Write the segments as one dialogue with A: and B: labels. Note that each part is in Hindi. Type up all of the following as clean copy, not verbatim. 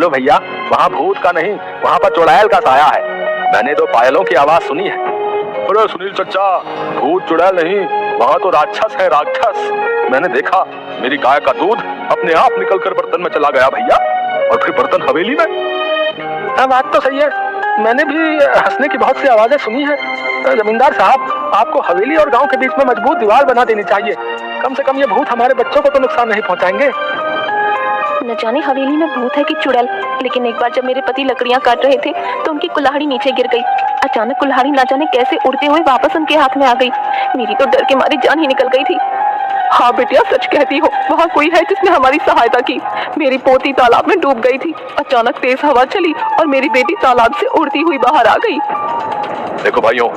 A: लो भैया, वहाँ भूत का नहीं, वहाँ पर चुड़ैल का साया है। मैंने तो पायलों की आवाज सुनी है। अरे सुनील चचा, भूत चुड़ैल नहीं, वहाँ तो राक्षस है, राक्षस। मैंने देखा, मेरी गाय का दूध अपने आप निकलकर बर्तन में चला गया भैया, और फिर बर्तन हवेली में। बात तो सही है, मैंने भी हंसने की बहुत सी आवाजें सुनी है। जमींदार साहब, आपको हवेली और गांव के बीच में मजबूत दीवार बना देनी चाहिए। कम से कम ये भूत हमारे बच्चों को तो नुकसान नहीं पहुंचाएंगे।
B: न जाने हवेली में भूत है कि चुड़ैल, लेकिन एक बार जब मेरे पति लकड़ियां काट रहे थे तो उनकी कुल्हाड़ी नीचे गिर गई। अचानक कुल्हाड़ी न जाने कैसे उड़ते हुए वापस उनके हाथ में आ गई। मेरी तो डर के मारे जान ही निकल गई थी। हाँ बेटिया, सच कहती हो, वहाँ कोई है जिसने हमारी सहायता की। मेरी पोती तालाब में डूब गई थी। अचानक तेज हवा चली और मेरी बेटी तालाब से उड़ती हुई बाहर आ गई।
A: देखो भाइयों,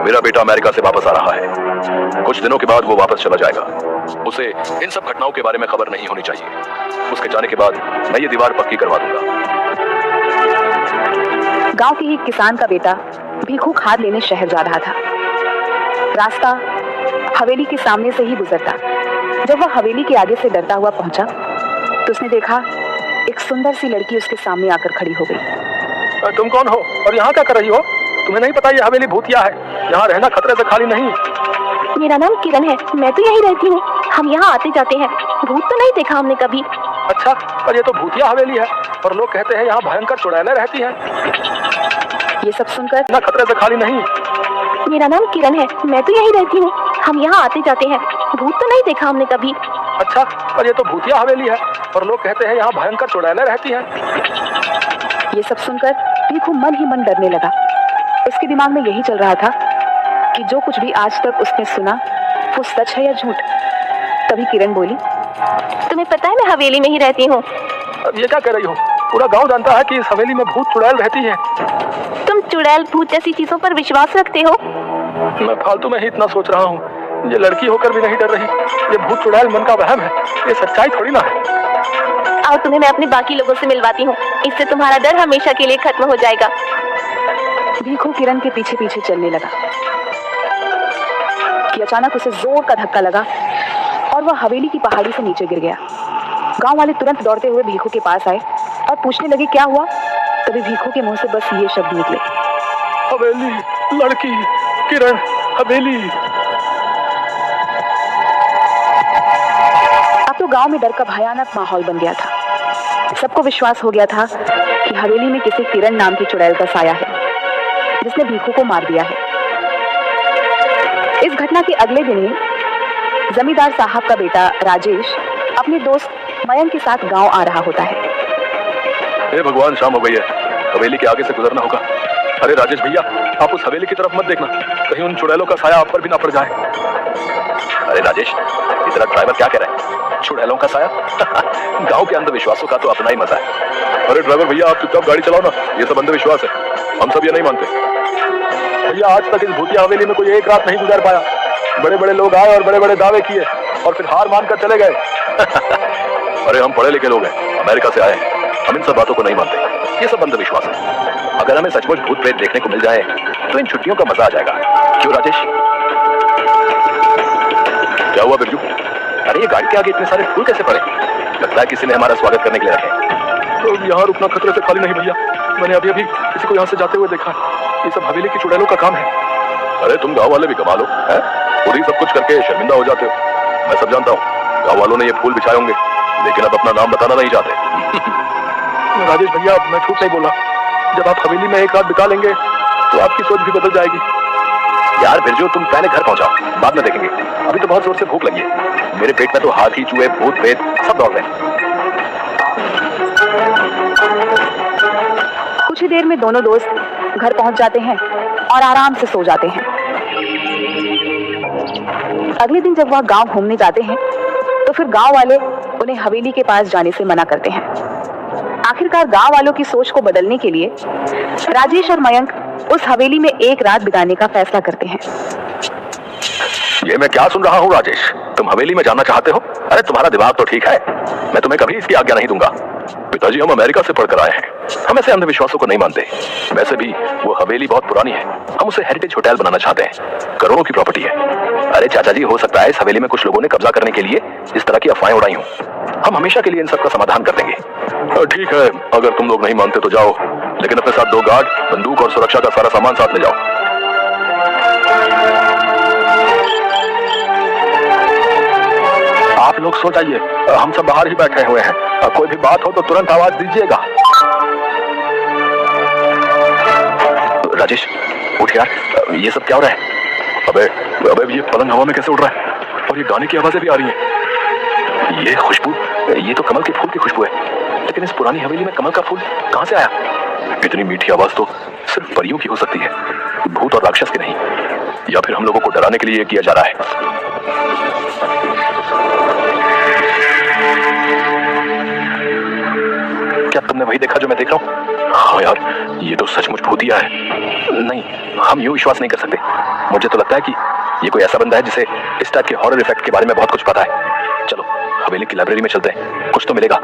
A: मेरा बेटा अमेरिका से वापस आ रहा है। कुछ दिनों के बाद वो वापस चला जाएगा। उसे इन सब घटनाओं के बारे में खबर नहीं होनी चाहिए। उसके जाने के बाद मैं ये दीवार पक्की करवा दूंगा।
C: गांव के एक किसान का बेटा भीखू खाद लेने शहर जा रहा था। रास्ता हवेली के सामने से ही गुजरता। जब वह हवेली के आगे से डरता हुआ पहुंचा तो उसने देखा एक सुंदर सी लड़की उसके सामने आकर खड़ी हो गई।
A: तुम कौन हो और यहाँ क्या कर रही हो? तुम्हें नहीं पता ये हवेली भूतिया है, यहाँ रहना खतरे से खाली नहीं।
B: मेरा नाम किरण है, मैं तो यहीं रहती हूँ। हम यहाँ आते जाते हैं, भूत तो नहीं देखा हमने कभी।
A: अच्छा, पर ये तो भूतिया हवेली है और लोग कहते हैं यहाँ भयंकर चुड़ैलें रहती हैं।
C: ये सब सुनकर
A: ना खतरे से खाली नहीं।
B: मेरा नाम किरण है, मैं तो यहीं रहती हूँ। हम यहाँ आते जाते हैं, भूत तो नहीं देखा हमने कभी।
A: अच्छा, पर ये तो भूतिया हवेली है और लोग कहते हैं यहाँ भयंकर चुड़ैलें रहती हैं।
C: ये सब सुनकर भीखू मन ही मन डरने लगा। उसके दिमाग में यही चल रहा था कि जो कुछ भी आज तक उसने सुना वो सच है या झूठ। तभी किरण बोली,
B: तुम्हें पता है मैं हवेली में ही रहती हूँ।
A: अब ये क्या कह रही हो? पूरा गांव जानता है कि इस हवेली में भूत चुड़ैल रहती है।
B: तुम चुड़ैल भूत जैसी चीजों पर विश्वास रखते हो?
A: मैं फालतू में ही इतना सोच रहा हूँ। ये लड़की होकर भी नहीं डर रही। ये भूत चुड़ैल मन का वहम है, ये सच्चाई थोड़ी ना है।
B: आओ तुम्हें मैं अपने बाकी लोगों से मिलवाती हूँ, इससे तुम्हारा डर हमेशा के लिए खत्म हो जाएगा।
C: भीखू किरण के पीछे पीछे चलने लगा कि अचानक उसे जोर का धक्का लगा और वह हवेली की पहाड़ी से नीचे गिर गया। गांव वाले तुरंत दौड़ते हुए भीखू के पास आए और पूछने लगे क्या हुआ। तभी भीखू के मुंह से बस ये शब्द निकले,
A: हवेली, लड़की, किरण, हवेली।
C: अब तो गांव में डर का भयानक माहौल बन गया था। सबको विश्वास हो गया था कि हवेली में किसी किरण नाम की चुड़ैल का साया है जिसने भीखू को मार दिया है। इस घटना के अगले दिन ही जमींदार साहब का बेटा राजेश अपने दोस्त मयंक के साथ गांव आ रहा होता है।
A: हे भगवान, शाम हो गई है, हवेली के आगे से गुजरना होगा। अरे राजेश भैया, आप उस हवेली की तरफ मत देखना, कहीं उन चुड़ैलों का साया आप पर भी ना पड़ जाए। अरे राजेश, तेरा ड्राइवर क्या कह रहा है? चुड़ैलों का साया? गांव के अंधविश्वासों का तो अपना ही मजा है। अरे ड्राइवर भैया, आप चुपचाप गाड़ी चलाओ ना, ये सब अंधविश्वास है, हम सब ये नहीं मानते। भैया, आज तक इस भूतिया हवेली में कोई एक रात नहीं गुजार पाया। बड़े बड़े लोग आए और बड़े बड़े दावे किए और फिर हार मानकर चले गए। अरे हम पढ़े लिखे लोग हैं, अमेरिका से आए हैं, हम इन सब बातों को नहीं मानते। ये सब अंधविश्वास है। अगर हमें सचमुच भूत प्रेत देखने को मिल जाए तो इन छुट्टियों का मजा आ जाएगा। क्यों राजेश? क्या हुआ बिरजू? अरे ये गाड़ी के आगे इतने सारे फूल कैसे पड़े? लगता है किसी ने हमारा स्वागत करने के लिए रखे। तो यहाँ रुकना खतरे से खाली नहीं भैया, मैंने अभी अभी किसी को यहाँ से जाते हुए देखा। ये सब हवेली की चुड़ैलों का काम है। अरे तुम गाँव वाले भी कमा लो, है? खुद ही सब कुछ करके शर्मिंदा हो जाते हो। मैं सब जानता हूँ, गाँव वालों ने ये फूल बिछाए होंगे, लेकिन अब अपना नाम बताना नहीं चाहते। राजेश भैया, मैं झूठ नहीं बोला। जब आप हवेली में एक रात बिता लेंगे तो आपकी सोच भी बदल जाएगी। यार बिरजू, तुम पहले घर पहुंचाओ, बाद में देखेंगे। अभी तो बहुत जोर से भूख लगी है। मेरे पेट में तो हाथी, चूहे, भूत प्रेत सब दौड़ रहे हैं।
C: कुछ ही देर में दोनों दोस्त घर पहुंच जाते हैं और आराम से सो जाते हैं। अगले दिन जब वह गांव घूमने जाते हैं तो फिर गांव वाले उन्हें हवेली के पास जाने से मना करते हैं। आखिरकार गांव वालों की सोच को बदलने के लिए राजेश और मयंक उस हवेली में एक रात बिताने का फैसला करते हैं।
A: ये मैं क्या सुन रहा हूँ राजेश? तुम हवेली में जाना चाहते हो? अरे तुम्हारा दिमाग तो ठीक है, मैं तुम्हें कभी इसकी आज्ञा नहीं दूंगा। पिताजी हम अमेरिका से पढ़कर आए हैं, हम ऐसे अंधविश्वासों को नहीं मानते। वैसे भी वो हवेली बहुत पुरानी है, हम उसे हेरिटेज होटल बनाना चाहते हैं, करोड़ों की प्रॉपर्टी है। अरे चाचा जी, हो सकता है इस हवेली में कुछ लोगों ने कब्जा करने के लिए इस तरह की अफवाहें उड़ाई हों। हम हमेशा के लिए इन सब का समाधान कर देंगे। ठीक है, अगर तुम लोग नहीं मानते तो जाओ, लेकिन अपने साथ 2 गार्ड, बंदूक और सुरक्षा का सारा सामान साथ ले जाओ। आप लोग सो जाइए, हम सब बाहर ही बैठे हुए हैं, कोई भी बात हो तो तुरंत आवाज दीजिएगा। राजेश उठ यार, ये सब क्या हो रहा है? अबे ये पलंग हवा में कैसे उड़ रहा है और ये गाने की आवाजें भी आ रही हैं। ये खुशबू, ये तो कमल के फूल की खुशबू है, लेकिन इस पुरानी हवेली में कमल का फूल कहां से आया? इतनी मीठी आवाज तो सिर्फ परियों की हो सकती है, भूत और राक्षस की नहीं। या फिर हम लोगों को डराने के लिए ये किया जा रहा है। क्या तुमने वही देखा जो मैं देख रहा हूँ? हाँ यार, ये तो सचमुच भूतिया है। नहीं, हम यूं विश्वास नहीं कर सकते। मुझे तो लगता है कि ये कोई ऐसा बंदा है जिसे इस टाइप के हॉरर इफेक्ट के बारे में बहुत कुछ पता है। चलो हवेली की लाइब्रेरी में चलते हैं, कुछ तो मिलेगा।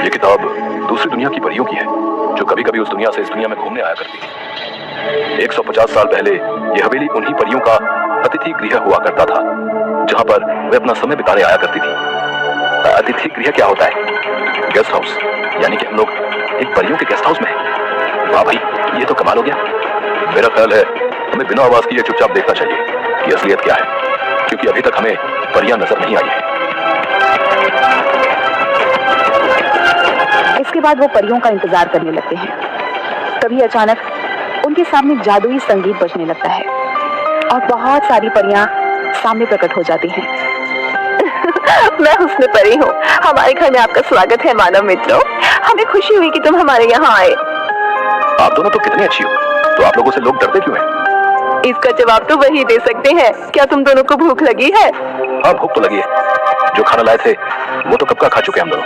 A: ये किताब दूसरी दुनिया की परियों की है, जो कभी कभी उस दुनिया से इस दुनिया में घूमने आया करती है। 150 साल पहले ये हवेली उन्हीं परियों का अतिथि गृह हुआ करता था, जहां पर वे अपना समय बिताने आया करती थी। अतिथि गृह क्या होता है? गेस्ट हाउस, यानी कि हम लोग एक परियों के गेस्ट हाउस में हैं। वाह भाई, ये तो कमाल हो गया। मेरा ख्याल है हमें बिना आवाज किए चुपचाप देखना चाहिए कि असलियत क्या है, क्योंकि अभी तक हमें परियां नजर नहीं आई है।
C: इसके बाद वो परियों का इंतजार करने लगते हैं। तभी अचानक उनके सामने जादुई संगीत बजने लगता है और बहुत सारी परियां सामने प्रकट हो जाती हैं।
B: मैं हुस्न परी हूँ, हमारे घर में आपका स्वागत है मानव मित्रों। हमें खुशी हुई कि तुम हमारे यहाँ आए।
A: आप दोनों तो कितनी अच्छी हो, तो आप लोगों से लोग डरते क्यों हैं?
B: इसका जवाब तो वही दे सकते हैं। क्या तुम दोनों को भूख लगी है?
A: हाँ, भूख तो लगी है। जो खाना लाए थे वो तो कब का खा चुके हम दोनों।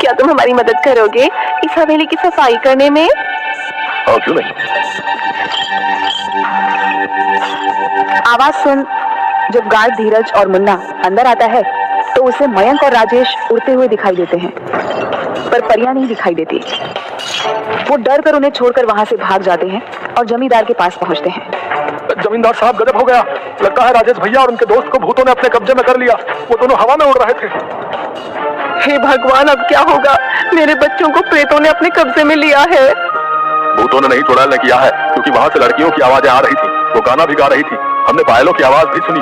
B: क्या तुम हमारी मदद करोगे इस हवेली की सफाई करने में?
A: हाँ, क्यों नहीं।
C: आवाज सुन जब गार्ड धीरज और मुन्ना अंदर आता है तो उसे मयंक और राजेश उड़ते हुए दिखाई देते हैं, पर परियां नहीं दिखाई देती। वो डर कर उन्हें छोड़कर वहां से भाग जाते हैं और जमींदार के पास पहुंचते हैं।
A: जमींदार साहब, गजब हो गया। लगता है राजेश भैया और उनके दोस्त को भूतों ने अपने कब्जे में कर लिया। वो दोनों हवा में उड़ रहे थे।
B: हे भगवान, अब क्या होगा? मेरे बच्चों को प्रेतों ने अपने कब्जे में लिया है।
A: भूतों ने नहीं, चुड़ैल ने किया है, क्योंकि वहां से लड़कियों की आवाजें आ रही थी, वो गाना भी गा रही थी। हमने पायलों की आवाज भी सुनी।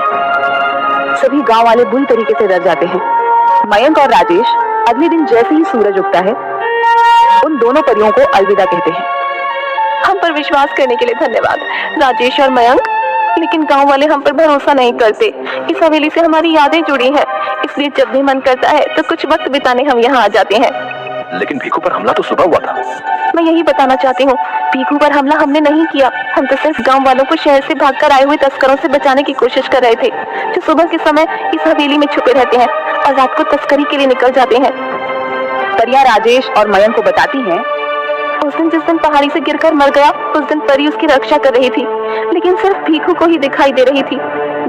C: सभी गांव वाले बुरी तरीके से डर जाते हैं। मयंक और राजेश अगले दिन जैसे ही सूरज उगता है उन दोनों परियों को अलविदा कहते हैं।
B: हम पर विश्वास करने के लिए धन्यवाद राजेश और मयंक, लेकिन गांव वाले हम पर भरोसा नहीं करते। इस हवेली से हमारी यादें जुड़ी हैं, इसलिए जब भी मन करता है तो कुछ वक्त बिताने हम यहाँ आ जाते हैं।
A: लेकिन भीखू पर हमला तो सुबह हुआ था।
B: मैं यही बताना चाहती हूँ, भीखू पर हमला हमने नहीं किया। हम तो सिर्फ गांव वालों को शहर से भागकर आए हुए तस्करों से बचाने की कोशिश कर रहे थे, जो सुबह के समय इस हवेली में छुपे रहते हैं और रात को तस्करी के लिए निकल जाते हैं।
C: परियां राजेश और मयंक को बताती हैं,
B: उस दिन जिस दिन पहाड़ी से गिरकर मर गया, उस दिन परी उसकी रक्षा कर रही थी, लेकिन सिर्फ भीखू को ही दिखाई दे रही थी।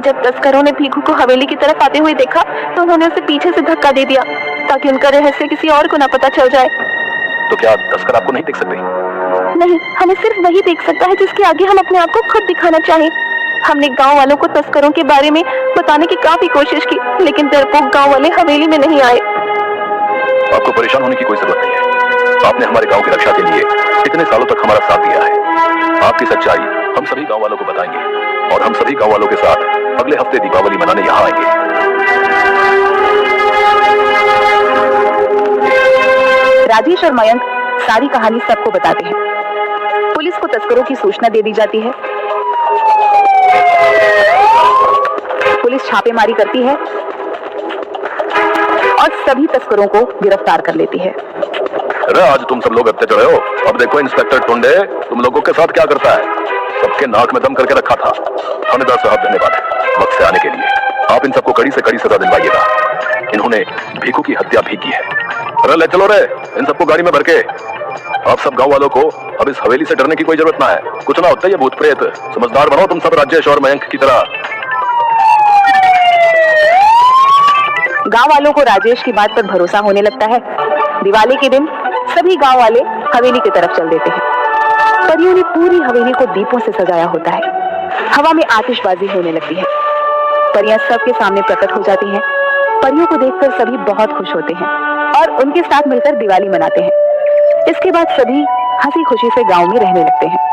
B: जब तस्करों ने भीखू को हवेली की तरफ आते हुए देखा तो उन्होंने उसे पीछे से धक्का दे दिया, ताकि उनका रहस्य किसी और को न पता चल जाए।
A: तो क्या तस्कर आपको नहीं देख सकते?
B: नहीं, हमें सिर्फ वही देख सकता है जिसके आगे हम अपने आप को खुद दिखाना चाहें। हमने गांव वालों को तस्करों के बारे में बताने की काफी कोशिश की, लेकिन डरपोक गांव वाले हवेली में नहीं आए।
A: आपको परेशान होने की कोई जरूरत नहीं है। आपने हमारे गांव की रक्षा के लिए इतने सालों तक हमारा साथ दिया है। आपकी सच्चाई हम सभी गांव वालों को बताएंगे और हम सभी गांव वालों के साथ अगले हफ्ते दीपावली मनाने यहाँ आएंगे।
C: राजेश और मयंक सारी कहानी सबको बताते हैं। पुलिस को तस्करों की सूचना दे दी जाती है। पुलिस छापेमारी करती है और सभी तस्करों को गिरफ्तार कर लेती है।
A: अरे आज तुम सब लोग अत्याचार हो। अब देखो इंस्पेक्टर टुंडे तुम लोगों के साथ क्या करता है। सबके नाक में दम करके रखा था। थानेदार साहब धन्यवाद वक्त से आने के लिए। आप इन सबको कड़ी से कड़ी सजा दिलवाइएगा। इन्होंने भीखू की हत्या भी की है। अरे ले चलो रे इन सबको गाड़ी में भर के। आप सब गांव वालों को अब इस हवेली से डरने की कोई जरूरत ना है। कुछ ना होता ये भूत प्रेत। समझदार बनो तुम सब राजेश और मयंक की तरह।
C: गांव वालों को राजेश की बात पर भरोसा होने लगता है। दिवाली के दिन सभी गांव वाले हवेली की तरफ चल देते हैं। परियों ने पूरी हवेली को दीपों से सजाया होता है। हवा में आतिशबाजी होने लगती है। परियां सबके सामने प्रकट हो जाती हैं। परियों को देखकर सभी बहुत खुश होते हैं और उनके साथ मिलकर दिवाली मनाते हैं। इसके बाद सभी हंसी खुशी से गांव में रहने लगते हैं।